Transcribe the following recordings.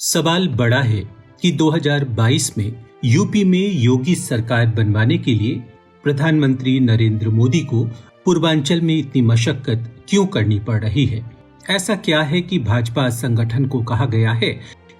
सवाल बड़ा है कि 2022 में यूपी में योगी सरकार बनवाने के लिए प्रधानमंत्री नरेंद्र मोदी को पूर्वांचल में इतनी मशक्कत क्यों करनी पड़ रही है। ऐसा क्या है कि भाजपा संगठन को कहा गया है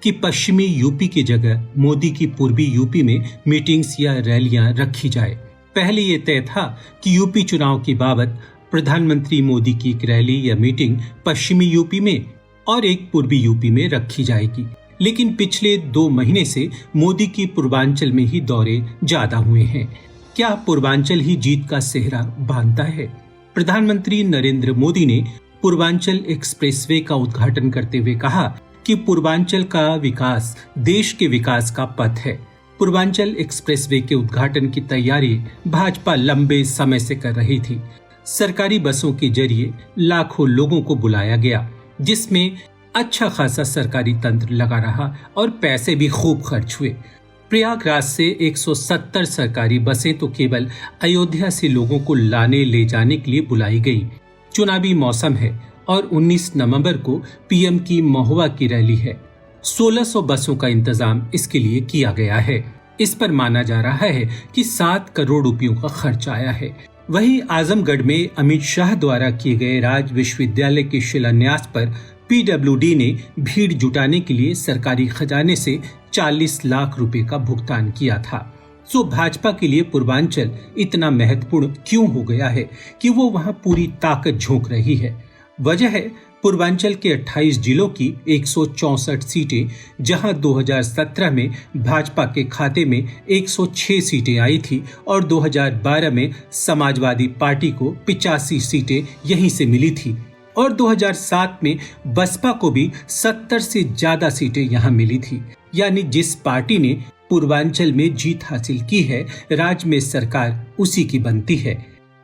कि पश्चिमी यूपी की जगह मोदी की पूर्वी यूपी में मीटिंग्स या रैलियां रखी जाए। पहले ये तय था कि यूपी चुनाव की बाबत प्रधानमंत्री मोदी की एक रैली या मीटिंग पश्चिमी यूपी में और एक पूर्वी यूपी में रखी जाएगी, लेकिन पिछले 2 महीने से मोदी की पूर्वांचल में ही दौरे ज्यादा हुए हैं। क्या पूर्वांचल ही जीत का सेहरा बांधता है? प्रधानमंत्री नरेंद्र मोदी ने पूर्वांचल एक्सप्रेसवे का उद्घाटन करते हुए कहा कि पूर्वांचल का विकास देश के विकास का पथ है। पूर्वांचल एक्सप्रेसवे के उद्घाटन की तैयारी भाजपा लंबे समय से कर रही थी। सरकारी बसों के जरिए लाखों लोगों को बुलाया गया, जिसमें अच्छा खासा सरकारी तंत्र लगा रहा और पैसे भी खूब खर्च हुए। प्रयागराज से 170 सरकारी बसें तो केवल अयोध्या से लोगों को लाने ले जाने के लिए बुलाई गई। चुनावी मौसम है और 19 नवंबर को पीएम की महुआ की रैली है। 1600 बसों का इंतजाम इसके लिए किया गया है। इस पर माना जा रहा है कि 7 करोड़ रुपयों का खर्च आया है। वहीं आजमगढ़ में अमित शाह द्वारा किए गए राज विश्वविद्यालय के शिलान्यास पर पीडब्ल्यूडी ने भीड़ जुटाने के लिए सरकारी खजाने से 40 लाख रुपए का भुगतान किया था। सो भाजपा के लिए पूर्वांचल इतना महत्वपूर्ण क्यों हो गया है कि वो वहां पूरी ताकत झोंक रही है? वजह है पूर्वांचल के 28 जिलों की 164 सीटें, जहां 2017 में भाजपा के खाते में 106 सीटें आई थी और 2012 में समाजवादी पार्टी को 85 सीटें यहीं से मिली थी और 2007 में बसपा को भी 70 से ज्यादा सीटें यहां मिली थी। यानी जिस पार्टी ने पूर्वांचल में जीत हासिल की है, राज्य में सरकार उसी की बनती है।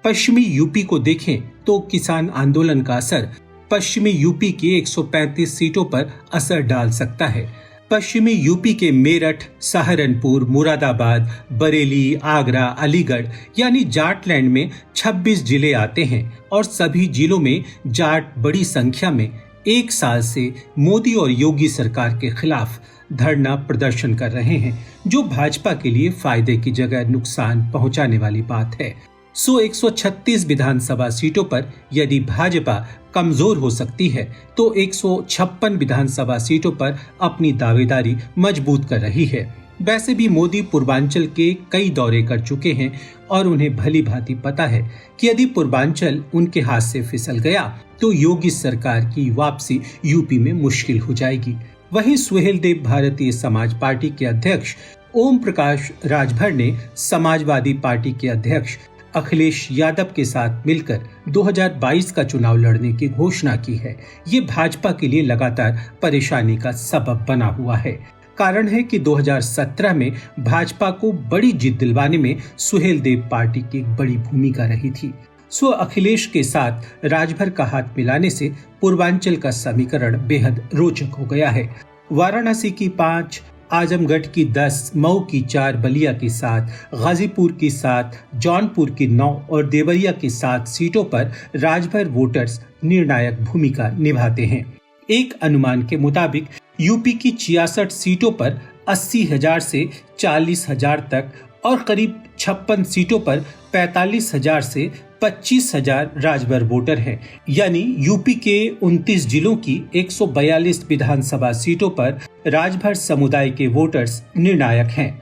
पश्चिमी यूपी को देखें तो किसान आंदोलन का असर पश्चिमी यूपी के 135 सीटों पर असर डाल सकता है। पश्चिमी यूपी के मेरठ, सहारनपुर, मुरादाबाद, बरेली, आगरा, अलीगढ़ यानी जाटलैंड में 26 जिले आते हैं और सभी जिलों में जाट बड़ी संख्या में 1 साल से मोदी और योगी सरकार के खिलाफ धरना प्रदर्शन कर रहे हैं, जो भाजपा के लिए फायदे की जगह नुकसान पहुंचाने वाली बात है। 136 विधानसभा सीटों पर यदि भाजपा कमजोर हो सकती है तो 156 विधानसभा सीटों पर अपनी दावेदारी मजबूत कर रही है। वैसे भी मोदी पूर्वांचल के कई दौरे कर चुके हैं और उन्हें भली भांति पता है कि यदि पूर्वांचल उनके हाथ से फिसल गया तो योगी सरकार की वापसी यूपी में मुश्किल हो जाएगी। वहीं सुहेलदेव भारतीय समाज पार्टी के अध्यक्ष ओम प्रकाश राजभर ने समाजवादी पार्टी के अध्यक्ष अखिलेश यादव के साथ मिलकर 2022 का चुनाव लड़ने की घोषणा की है। ये भाजपा के लिए लगातार परेशानी का सबब बना हुआ है। कारण है कि 2017 में भाजपा को बड़ी जीत दिलवाने में सुहेलदेव पार्टी की एक बड़ी भूमिका रही थी। सो अखिलेश के साथ राजभर का हाथ मिलाने से पूर्वांचल का समीकरण बेहद रोचक हो गया है। वाराणसी की 5, आजमगढ़ की 10, मऊ की 4, बलिया की 7, गाजीपुर की 7, जौनपुर की 9 और देवरिया की 7 सीटों पर राजभर वोटर्स निर्णायक भूमिका निभाते हैं। एक अनुमान के मुताबिक यूपी की 66 सीटों पर 80,000 से 40,000 तक और करीब 56 सीटों पर 45,000 से 25,000 राजभर वोटर हैं। यानी यूपी के 29 जिलों की 142 विधानसभा सीटों पर राजभर समुदाय के वोटर्स निर्णायक हैं।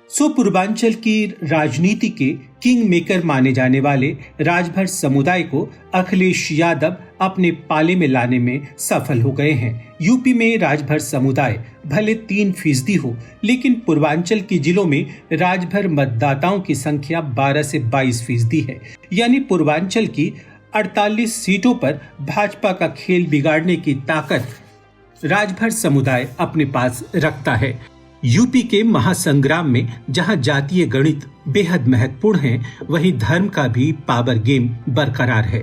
पूर्वांचल की राजनीति के किंग मेकर माने जाने वाले राजभर समुदाय को अखिलेश यादव अपने पाले में लाने में सफल हो गए हैं। यूपी में राजभर समुदाय भले 3% हो, लेकिन पूर्वांचल के जिलों में राजभर मतदाताओं की संख्या 12 से 22% है। यानी पूर्वांचल की 48 सीटों पर भाजपा का खेल बिगाड़ने की ताकत राजभर समुदाय अपने पास रखता है। यूपी के महासंग्राम में जहां जातीय गणित बेहद महत्वपूर्ण है, वहीं धर्म का भी पावर गेम बरकरार है।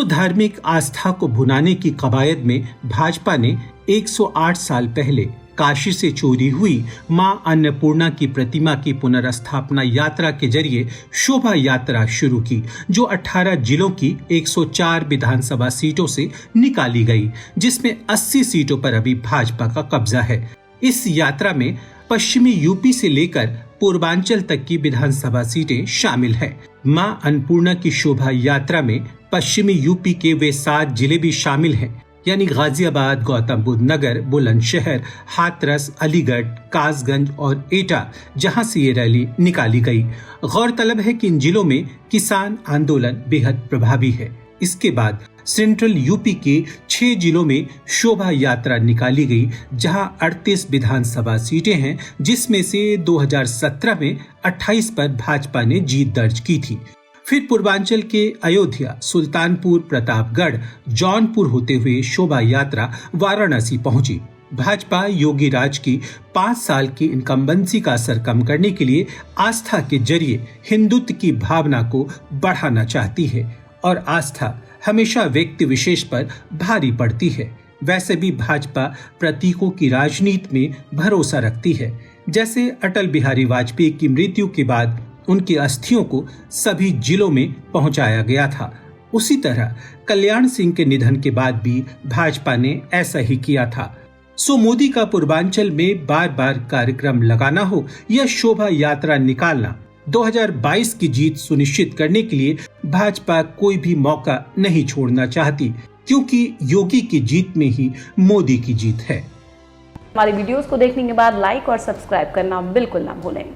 धार्मिक आस्था को भुनाने की कवायद में भाजपा ने 108 साल पहले काशी से चोरी हुई मां अन्नपूर्णा की प्रतिमा की पुनर्स्थापना यात्रा के जरिए शोभा यात्रा शुरू की, जो 18 जिलों की 104 विधानसभा सीटों से निकाली गई, जिसमें 80 सीटों पर अभी भाजपा का कब्जा है। इस यात्रा में पश्चिमी यूपी से लेकर पूर्वांचल तक की विधानसभा सीटें शामिल हैं। मां अन्नपूर्णा की शोभा यात्रा में पश्चिमी यूपी के वे 7 जिले भी शामिल हैं, यानी गाजियाबाद, गौतम बुद्ध नगर, बुलंदशहर, हाथरस, अलीगढ़, कासगंज और एटा, जहां से ये रैली निकाली गई। गौरतलब है कि इन जिलों में किसान आंदोलन बेहद प्रभावी है। इसके बाद सेंट्रल यूपी के 6 जिलों में शोभा यात्रा निकाली गई, जहां 38 विधानसभा सीटें हैं, जिसमें से 2017 में 28 पर भाजपा ने जीत दर्ज की थी। फिर पूर्वांचल के अयोध्या, सुल्तानपुर, प्रतापगढ़, जौनपुर होते हुए शोभा यात्रा वाराणसी पहुंची। भाजपा योगी राज की 5 साल की इनकम्बेंसी का असर कम करने के लिए आस्था के जरिए हिंदुत्व की भावना को बढ़ाना चाहती है, और आस्था हमेशा व्यक्ति विशेष पर भारी पड़ती है। वैसे भी भाजपा प्रतीकों की राजनीति में भरोसा रखती है। जैसे अटल बिहारी वाजपेयी की मृत्यु के बाद उनकी अस्थियों को सभी जिलों में पहुंचाया गया था, उसी तरह कल्याण सिंह के निधन के बाद भी भाजपा ने ऐसा ही किया था। सो मोदी का पूर्वांचल में बार बार कार्यक्रम लगाना हो या शोभा यात्रा निकालना, 2022 की जीत सुनिश्चित करने के लिए भाजपा कोई भी मौका नहीं छोड़ना चाहती, क्योंकि योगी की जीत में ही मोदी की जीत है। हमारी वीडियोस को देखने के बाद लाइक और सब्सक्राइब करना बिल्कुल ना भूलें।